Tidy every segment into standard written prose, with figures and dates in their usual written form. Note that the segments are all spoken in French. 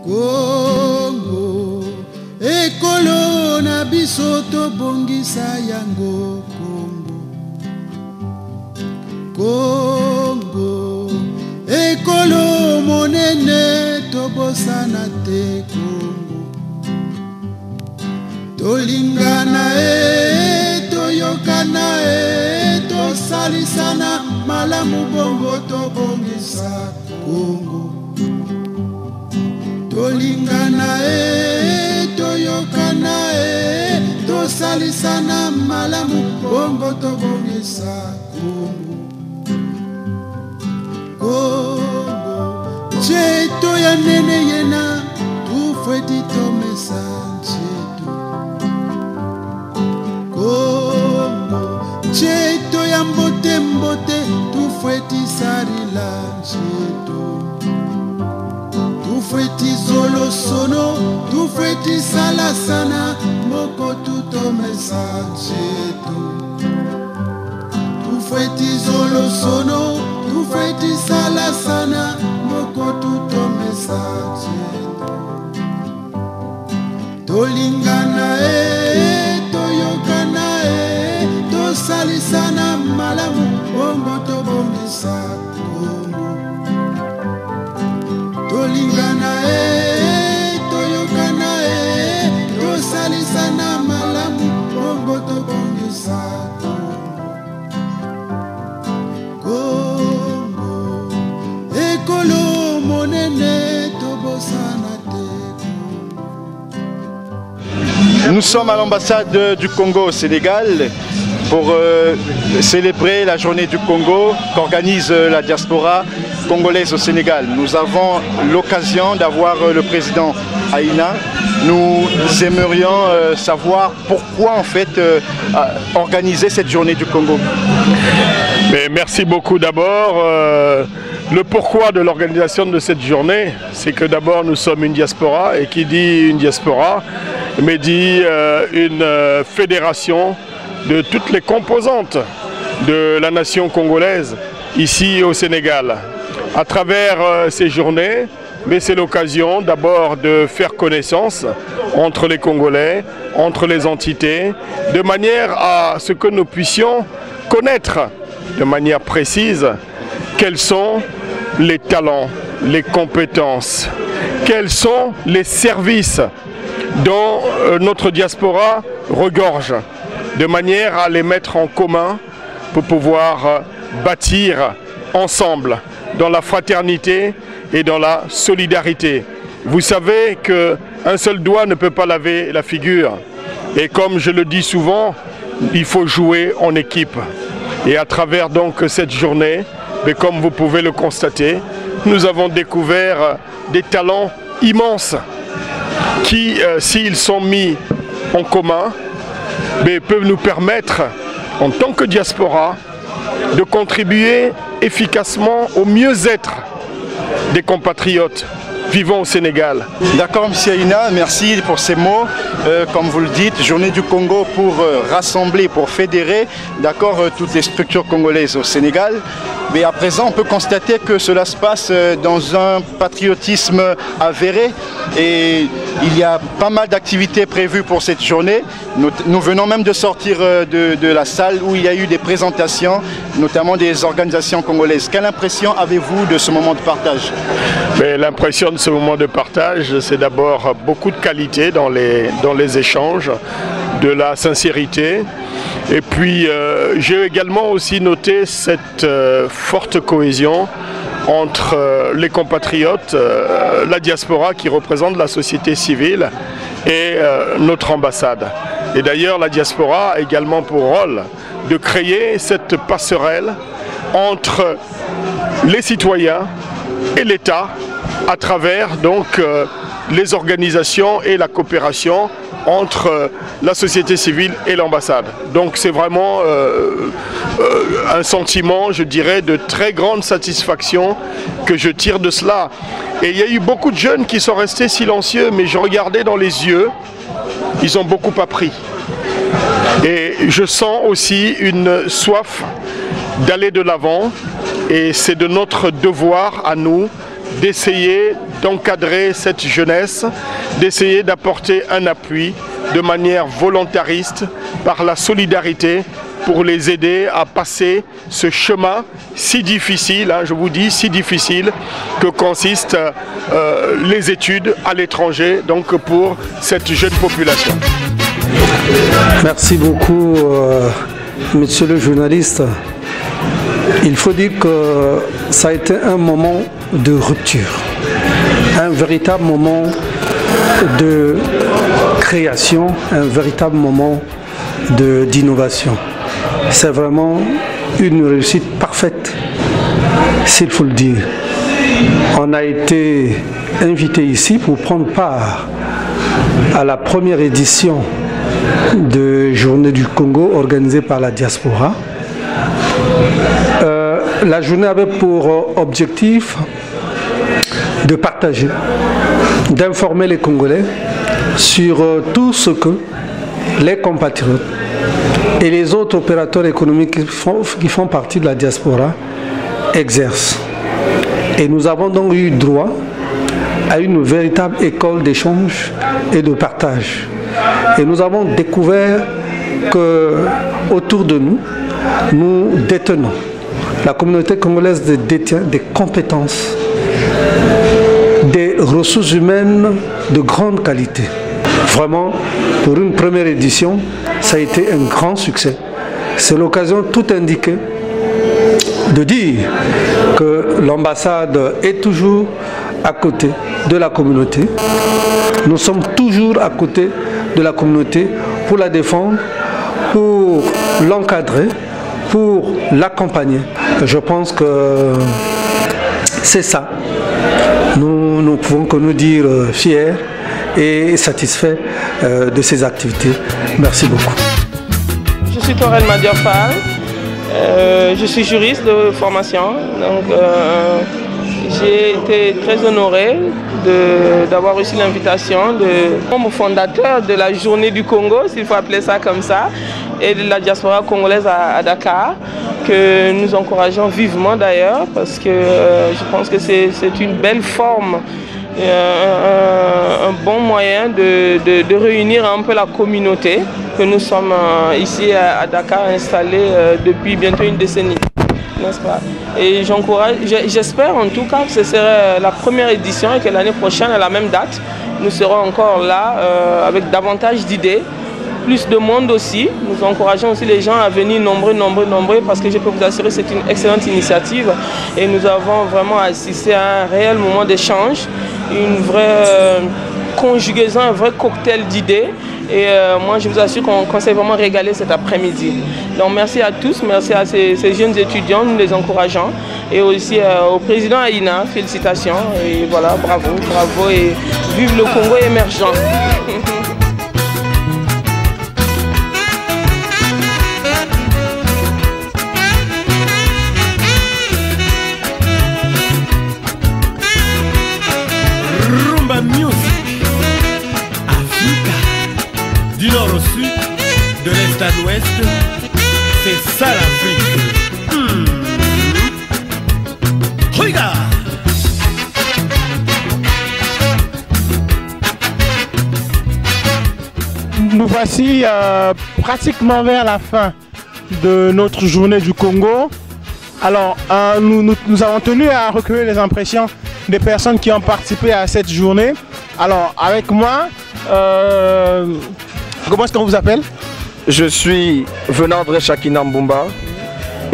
Congo, ekolo na biso tobongisa yango Congo. Congo, ekolo monene tobosana te Congo. Tolingana toyokana tosalisana malamu bongo tobongisa Congo. Tolingana toyokana tosalisana malamu bongo tobongisa Congo. Congo, cheto ya nene yena tufweti tomesa cheto. Congo, cheto ya mbote mbote tufweti sarila cheto. Tufweti zolo sono, tufweti salasana, moko tutomesa cheto. Tufweti zolo sono, tufweti salasana, moko tutomesa cheto. Tolingana toyokana tosalisana malamu, bongo tobongisa Congo. Tolingana toyokana tosalisana malamu bongo tobongisa Congo. Ekolo monene tobosana te. Nous sommes à l'ambassade du Congo au Sénégal pour célébrer la journée du Congo qu'organise la diaspora congolaise au Sénégal. Nous avons l'occasion d'avoir le président Aïna. Nous aimerions savoir pourquoi en fait organiser cette journée du Congo. Mais merci beaucoup d'abord. Le pourquoi de l'organisation de cette journée, c'est que d'abord nous sommes une diaspora, et qui dit une diaspora, mais dit une fédération de toutes les composantes de la nation congolaise ici au Sénégal. À travers ces journées, mais c'est l'occasion d'abord de faire connaissance entre les Congolais, entre les entités, de manière à ce que nous puissions connaître de manière précise quels sont les talents, les compétences, quels sont les services dont notre diaspora regorge, de manière à les mettre en commun pour pouvoir bâtir ensemble dans la fraternité et dans la solidarité. Vous savez qu'un seul doigt ne peut pas laver la figure. Et comme je le dis souvent, il faut jouer en équipe. Et à travers donc cette journée, mais comme vous pouvez le constater, nous avons découvert des talents immenses qui, s'ils sont mis en commun, mais peuvent nous permettre, en tant que diaspora, de contribuer efficacement au mieux-être des compatriotes vivant au Sénégal. D'accord, M. Aïna, merci pour ces mots. Comme vous le dites, journée du Congo pour rassembler, pour fédérer, d'accord, toutes les structures congolaises au Sénégal. Mais à présent, on peut constater que cela se passe dans un patriotisme avéré et il y a pas mal d'activités prévues pour cette journée. Nous venons même de sortir de la salle où il y a eu des présentations, notamment des organisations congolaises. Quelle impression avez-vous de ce moment de partage? L'impression de ce moment de partage, c'est d'abord beaucoup de qualité dans les échanges, de la sincérité. Et puis j'ai également aussi noté cette forte cohésion entre les compatriotes, la diaspora qui représente la société civile et notre ambassade. Et d'ailleurs la diaspora a également pour rôle de créer cette passerelle entre les citoyens et l'État à travers donc les organisations et la coopération entre la société civile et l'ambassade. Donc c'est vraiment un sentiment, je dirais, de très grande satisfaction que je tire de cela. Et il y a eu beaucoup de jeunes qui sont restés silencieux, mais je regardais dans les yeux, ils ont beaucoup appris. Et je sens aussi une soif d'aller de l'avant, et c'est de notre devoir à nous d'essayer d'encadrer cette jeunesse, d'essayer d'apporter un appui de manière volontariste par la solidarité pour les aider à passer ce chemin si difficile, hein, je vous dis si difficile, que consistent les études à l'étranger, donc pour cette jeune population. Merci beaucoup, monsieur le journaliste. Il faut dire que ça a été un moment de rupture, un véritable moment de création, un véritable moment d'innovation. C'est vraiment une réussite parfaite, s'il faut le dire. On a été invité ici pour prendre part à la première édition de Journée du Congo organisée par la diaspora. La journée avait pour objectif de partager, d'informer les Congolais sur tout ce que les compatriotes et les autres opérateurs économiques qui font partie de la diaspora exercent. Et nous avons donc eu droit à une véritable école d'échange et de partage. Et nous avons découvert que autour de nous, nous détenons, la communauté congolaise détient des compétences, des ressources humaines de grande qualité. Vraiment, pour une première édition, ça a été un grand succès. C'est l'occasion tout indiquée de dire que l'ambassade est toujours à côté de la communauté. Nous sommes toujours à côté de la communauté pour la défendre, pour l'encadrer, pour l'accompagner. Je pense que c'est ça. Nous ne pouvons que nous dire fiers et satisfaits de ces activités. Merci beaucoup. Je suis Torel Madiafal, je suis juriste de formation. Donc, j'ai été très honoré d'avoir reçu l'invitation de membre fondateur de la Journée du Congo, s'il faut appeler ça comme ça, et de la diaspora congolaise à Dakar, que nous encourageons vivement d'ailleurs, parce que je pense que c'est une belle forme, un bon moyen de réunir un peu la communauté, que nous sommes ici à Dakar installés depuis bientôt une décennie. N'est-ce pas? Et j'espère en tout cas que ce serait la première édition et que l'année prochaine, à la même date, nous serons encore là avec davantage d'idées, plus de monde aussi. Nous encourageons aussi les gens à venir nombreux parce que je peux vous assurer que c'est une excellente initiative et nous avons vraiment assisté à un réel moment d'échange, une vraie conjugaison, un vrai cocktail d'idées. Et moi, je vous assure qu'on s'est vraiment régalé cet après-midi. Donc, merci à tous, merci à ces jeunes étudiants, nous les encourageons. Et aussi au président Aïna, félicitations. Et voilà, bravo, bravo et vive le Congo émergent. Rumba Music, Africa. Du nord au sud, de l'est à l'ouest, c'est ça l'Afrique. Regarde! Nous voici pratiquement vers la fin de notre journée du Congo. Alors, nous avons tenu à recueillir les impressions des personnes qui ont participé à cette journée. Alors, avec moi, comment est-ce qu'on vous appelle? Je suis Venandre Chakina Mbumba,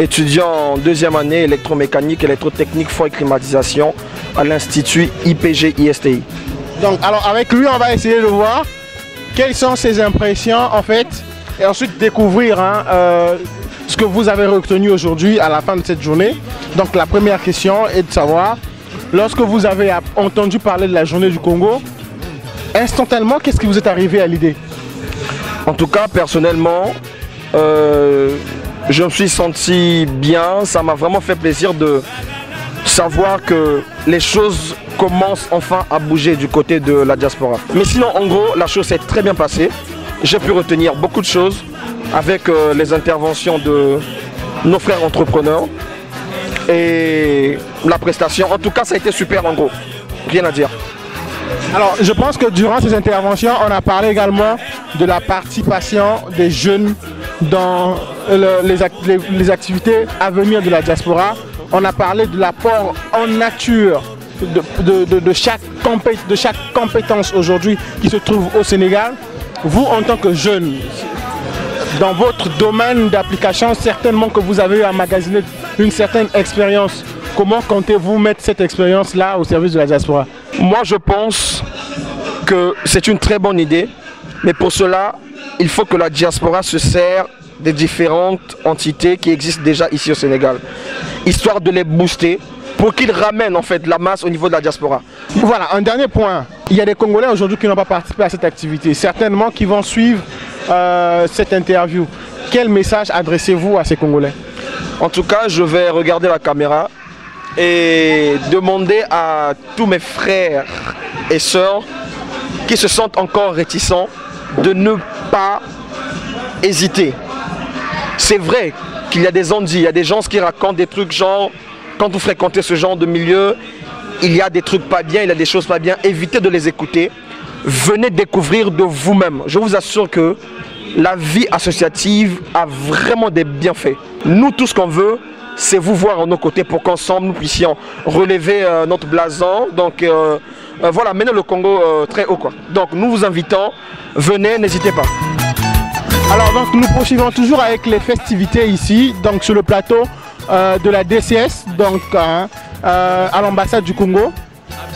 étudiant en deuxième année électromécanique, électrotechnique, fond et climatisation à l'Institut IPG-ISTI. Donc, alors avec lui, on va essayer de voir quelles sont ses impressions en fait, et ensuite découvrir ce que vous avez retenu aujourd'hui à la fin de cette journée. Donc la première question est de savoir, lorsque vous avez entendu parler de la journée du Congo, instantanément, qu'est-ce qui vous est arrivé à l'idée? En tout cas, personnellement, je me suis senti bien. Ça m'a vraiment fait plaisir de savoir que les choses commencent enfin à bouger du côté de la diaspora. Mais sinon, en gros, la chose s'est très bien passée. J'ai pu retenir beaucoup de choses avec les interventions de nos frères entrepreneurs. et la prestation. En tout cas, ça a été super en gros. Rien à dire. Alors, je pense que durant ces interventions, on a parlé également de la participation des jeunes dans les activités à venir de la diaspora. On a parlé de l'apport en nature de chaque compétence aujourd'hui qui se trouve au Sénégal. Vous, en tant que jeune, dans votre domaine d'application, certainement que vous avez emmagasiné une certaine expérience. Comment comptez-vous mettre cette expérience-là au service de la diaspora? Moi, je pense que c'est une très bonne idée, mais pour cela, il faut que la diaspora se sert des différentes entités qui existent déjà ici au Sénégal, histoire de les booster pour qu'ils ramènent en fait la masse au niveau de la diaspora. Voilà, un dernier point. Il y a des Congolais aujourd'hui qui n'ont pas participé à cette activité, certainement qui vont suivre cette interview. Quel message adressez-vous à ces Congolais? En tout cas, je vais regarder la caméra et demander à tous mes frères et sœurs qui se sentent encore réticents de ne pas hésiter. C'est vrai qu'il y a des ondits, il y a des gens qui racontent des trucs genre, quand vous fréquentez ce genre de milieu, il y a des trucs pas bien, il y a des choses pas bien, évitez de les écouter. Venez découvrir de vous-même. Je vous assure que la vie associative a vraiment des bienfaits. Nous, tout ce qu'on veut, c'est vous voir à nos côtés pour qu'ensemble nous puissions relever notre blason. Donc voilà, mener le Congo très haut, quoi. Donc nous vous invitons, venez, n'hésitez pas. Alors donc nous poursuivons toujours avec les festivités ici, donc sur le plateau de la DCS, donc à l'ambassade du Congo.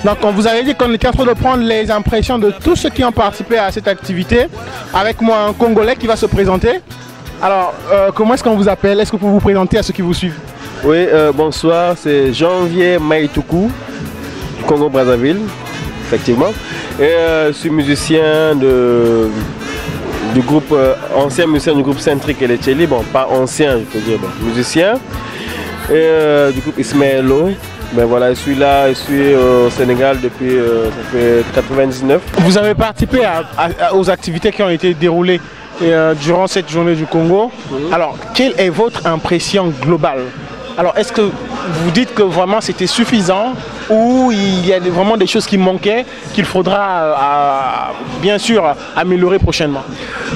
Donc on vous avait dit qu'on était en train de prendre les impressions de tous ceux qui ont participé à cette activité. Avec moi un Congolais qui va se présenter. Alors comment est-ce qu'on vous appelle? Est-ce que vous pouvez vous présenter à ceux qui vous suivent? Oui, bonsoir, c'est Janvier Maïtoukou, du Congo-Brazzaville, effectivement. Et je suis musicien du groupe, ancien musicien du groupe Centric et les Tchéli, bon pas ancien, je peux dire, bon, musicien. Et du groupe Ismaëlo. Ben voilà, je suis là, je suis au Sénégal depuis ça fait 99. Vous avez participé aux activités qui ont été déroulées durant cette journée du Congo. Alors, quelle est votre impression globale? Alors, est-ce que vous dites que vraiment c'était suffisant ou il y a vraiment des choses qui manquaient qu'il faudra bien sûr améliorer prochainement?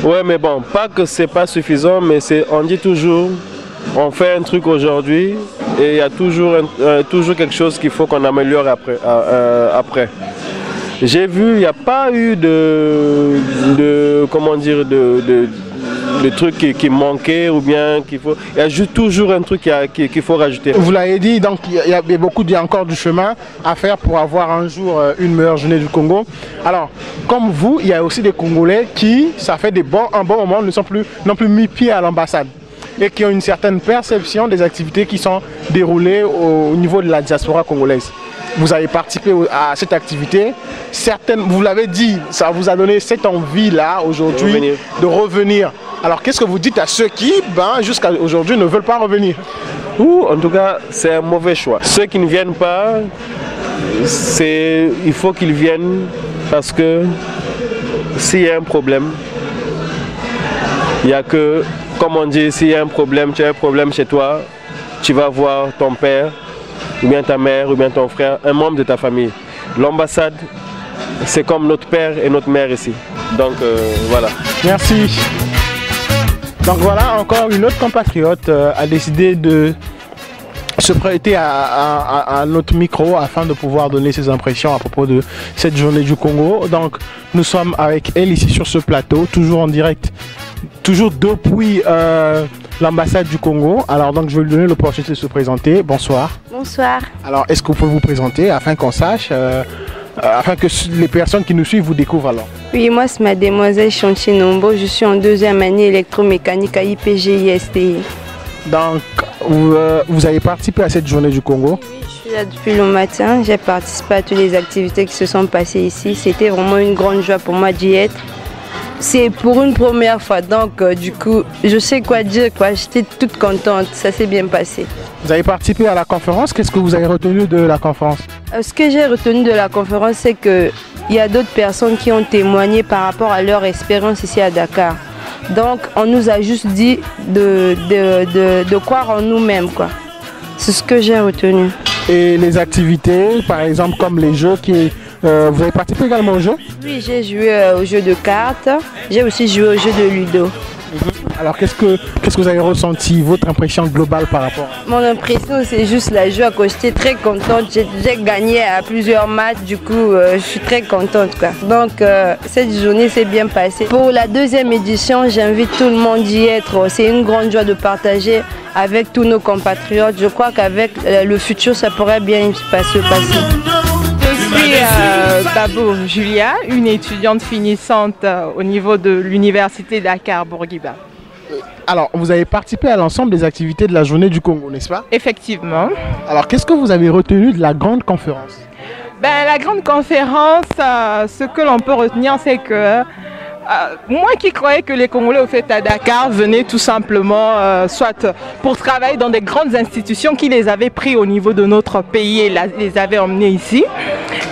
Ouais, mais bon, pas que c'est pas suffisant, mais on dit toujours, on fait un truc aujourd'hui et il y a toujours quelque chose qu'il faut qu'on améliore après. J'ai vu, il n'y a pas eu comment dire, de trucs qui manquaient ou bien qu'il faut. Il y a juste toujours un truc qu'il faut rajouter. Vous l'avez dit, donc il y a encore du chemin à faire pour avoir un jour une meilleure journée du Congo. Alors, comme vous, il y a aussi des Congolais qui, ça fait un bon moment, n'ont plus mis pied à l'ambassade et qui ont une certaine perception des activités qui sont déroulées au niveau de la diaspora congolaise. Vous avez participé à cette activité, vous l'avez dit, ça vous a donné cette envie-là aujourd'hui de revenir. Alors qu'est-ce que vous dites à ceux qui, jusqu'à aujourd'hui, ne veulent pas revenir? En tout cas, c'est un mauvais choix. Ceux qui ne viennent pas, il faut qu'ils viennent parce que s'il y a un problème, il n'y a que, comme on dit, s'il y a un problème, tu as un problème chez toi, tu vas voir ton père, ou bien ta mère, ou bien ton frère, un membre de ta famille. L'ambassade, c'est comme notre père et notre mère ici. Donc voilà. Merci. Donc voilà, encore une autre compatriote a décidé de se prêter à notre micro afin de pouvoir donner ses impressions à propos de cette journée du Congo. Donc nous sommes avec elle ici sur ce plateau, toujours en direct, toujours depuis l'ambassade du Congo. Alors donc je vais lui donner l'opportunité de se présenter. Bonsoir. Bonsoir. Alors est-ce que vous pouvez vous présenter afin qu'on sache, afin que les personnes qui nous suivent vous découvrent alors? Oui, moi c'est mademoiselle Chantier Nombo, je suis en 2e année électromécanique à IPG-ISTI. Donc vous avez participé à cette journée du Congo? Oui, je suis là depuis le matin, j'ai participé à toutes les activités qui se sont passées ici. C'était vraiment une grande joie pour moi d'y être. C'est pour une première fois, donc du coup, je sais quoi dire, quoi. J'étais toute contente, ça s'est bien passé. Vous avez participé à la conférence, qu'est-ce que vous avez retenu de la conférence? Ce que j'ai retenu de la conférence, c'est qu'il y a d'autres personnes qui ont témoigné par rapport à leur expérience ici à Dakar. Donc, on nous a juste dit de croire en nous-mêmes, quoi. C'est ce que j'ai retenu. Et les activités, par exemple, comme les jeux vous avez participé également aux jeux? Oui, j'ai joué aux jeux de cartes. J'ai aussi joué aux jeux de Ludo. Alors, qu'est-ce que vous avez ressenti, votre impression globale par rapport? Mon impression, c'est juste la joie, que j'étais très contente. J'ai gagné à plusieurs matchs, du coup, je suis très contente, quoi. Donc, cette journée s'est bien passée. Pour la deuxième édition, j'invite tout le monde d'y être. C'est une grande joie de partager avec tous nos compatriotes. Je crois qu'avec le futur, ça pourrait bien se passer. Je suis Babo Julia, une étudiante finissante au niveau de l'université Dakar Bourguiba. Alors, vous avez participé à l'ensemble des activités de la journée du Congo, n'est-ce pas? Effectivement. Alors, qu'est-ce que vous avez retenu de la grande conférence? La grande conférence, ce que l'on peut retenir, c'est que moi qui croyais que les Congolais au fait à Dakar venaient tout simplement soit pour travailler dans des grandes institutions qui les avaient pris au niveau de notre pays et les avaient emmenés ici,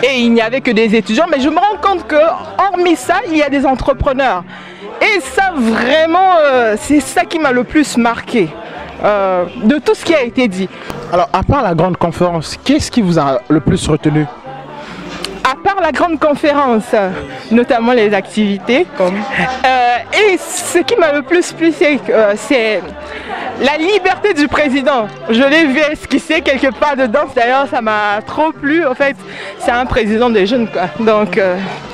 et il n'y avait que des étudiants, mais je me rends compte que hormis ça, il y a des entrepreneurs, et ça vraiment c'est ça qui m'a le plus marqué de tout ce qui a été dit. Alors, à part la grande conférence, qu'est-ce qui vous a le plus retenu? À part la grande conférence, notamment les activités, et ce qui m'a le plus plu, c'est la liberté du président. Je l'ai vu esquisser quelque part dedans, d'ailleurs ça m'a trop plu. En fait, c'est un président des jeunes, quoi. Donc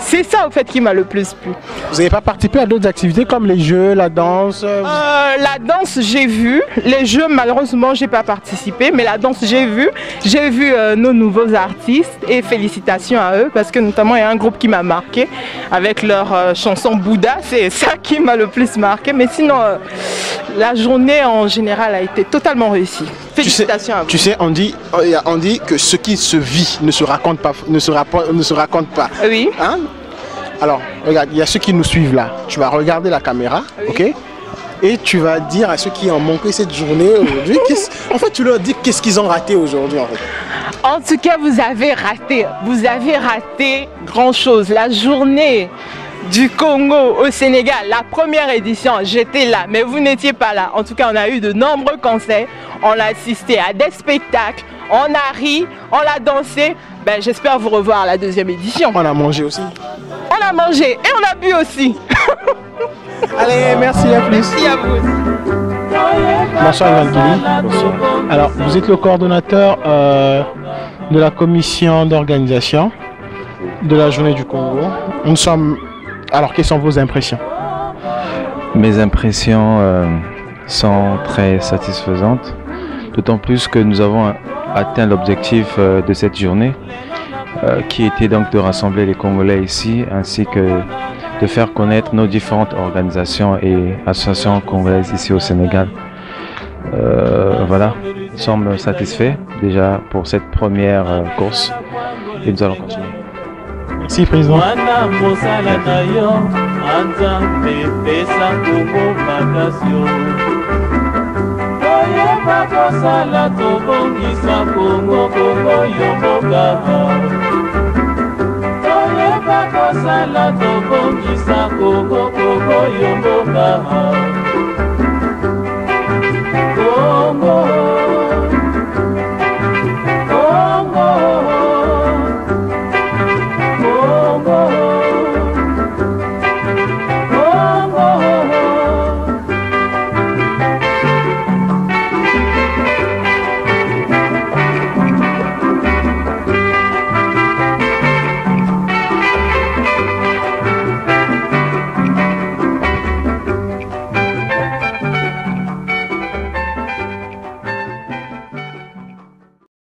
c'est ça en fait qui m'a le plus plu. Vous n'avez pas participé à d'autres activités comme les jeux, la danse? La danse j'ai vu, les jeux malheureusement j'ai pas participé, mais la danse j'ai vu nos nouveaux artistes et félicitations à eux parce que notamment il y a un groupe qui m'a marqué avec leur chanson Bouddha, c'est ça qui m'a le plus marqué, mais sinon la journée en général a été totalement réussie. Félicitations à vous. Tu sais, on dit que ce qui se vit ne se raconte pas. Oui. Hein? Alors, regarde, il y a ceux qui nous suivent là. Tu vas regarder la caméra, oui. Ok? Et tu vas dire à ceux qui ont manqué cette journée aujourd'hui, en fait, tu leur dis qu'est-ce qu'ils ont raté aujourd'hui en fait. En tout cas, vous avez raté grand chose. La journée du Congo au Sénégal, la première édition, j'étais là, mais vous n'étiez pas là. En tout cas, on a eu de nombreux concerts, on a assisté à des spectacles, on a ri, on a dansé. J'espère vous revoir à la deuxième édition. On a mangé aussi. On a mangé et on a bu aussi. Allez, merci à plus. Merci à vous. Bonsoir Ivan Guili. Bonsoir. Alors, vous êtes le coordonnateur de la commission d'organisation de la journée du Congo. Nous sommes... Alors, quelles sont vos impressions? Mes impressions sont très satisfaisantes, d'autant plus que nous avons atteint l'objectif de cette journée, qui était donc de rassembler les Congolais ici, ainsi que de faire connaître nos différentes organisations et associations congolaises ici au Sénégal. Voilà, nous sommes satisfaits déjà pour cette première course et nous allons continuer. Merci, Président. Sala to bongisa Kongo Kongo yomboka